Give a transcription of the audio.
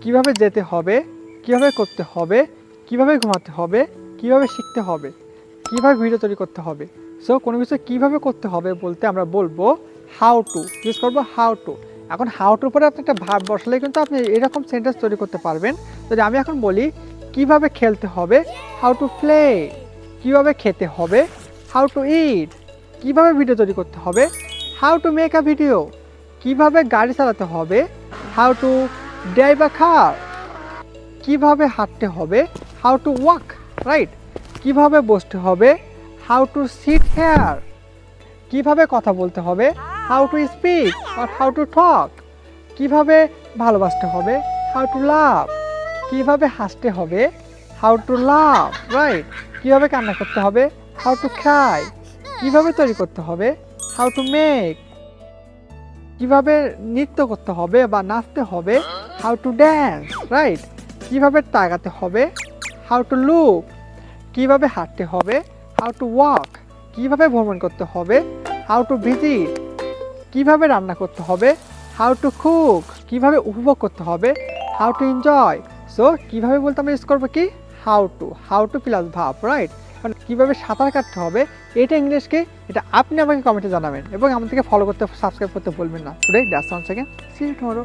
কিভাবে যেতে হবে, কিভাবে করতে হবে, কিভাবে ঘুমাতে হবে, কিভাবে শিখতে হবে, কিভাবে ভিডিও তৈরি করতে হবে। সো কোনো কিছু কিভাবে করতে হবে বলতে আমরা বলবো হাউ টু, ইউজ করবো হাউ টু। এখন হাউ টুর পরে আপনি একটা ভাব বসালে কিন্তু আপনি এরকম সেন্টেন্স তৈরি করতে পারবেন। যদি আমি এখন বলি কিভাবে খেলতে হবে, হাউ টু প্লে, কিভাবে খেতে হবে, হাউ টু ইট, কিভাবে ভিডিও তৈরি করতে হবে, how to make a video, কিভাবে গাড়ি চালাতে হবে, হাউ টু ড্রাইভ আ কার, কিভাবে হাঁটতে হবে, হাউ টু ওয়াক, রাইট, কিভাবে বসতে হবে, হাউ টু সিট হেয়ার, কিভাবে কথা বলতে হবে, how to speak or how to talk, কিভাবে ভালোবাসতে হবে, হাউ টু লাভ, কিভাবে হাসতে হবে, হাউ টু লাভ, রাইট, কিভাবে কান্না করতে হবে, হাউ টু ক্রাই, কিভাবে তৈরি করতে হবে, হাউ টু মেক, কিভাবে নৃত্য করতে হবে বা নাচতে হবে, হাউ টু ড্যান্স, রাইট, কিভাবে তাকাতে হবে, হাউ টু লুক, কিভাবে হাঁটতে হবে, হাউ টু ওয়াক, কিভাবে ভ্রমণ করতে হবে, হাউ টু ভিজিট, কিভাবে রান্না করতে হবে, হাউ টু কুক, কিভাবে উপভোগ করতে হবে, হাউ টু এনজয়। সো কিভাবে বলতে আমরা ইউজ করবো কি হাউ টু প্লাস ভাব, রাইট। মানে কিভাবে সাঁতার কাটতে হবে এটা ইংলিশকে, এটা আপনি আমাকে কমেন্টে জানাবেন এবং আমাদেরকে ফলো করতে সাবস্ক্রাইব করতে বলবেন না। Today that's all, second see you tomorrow.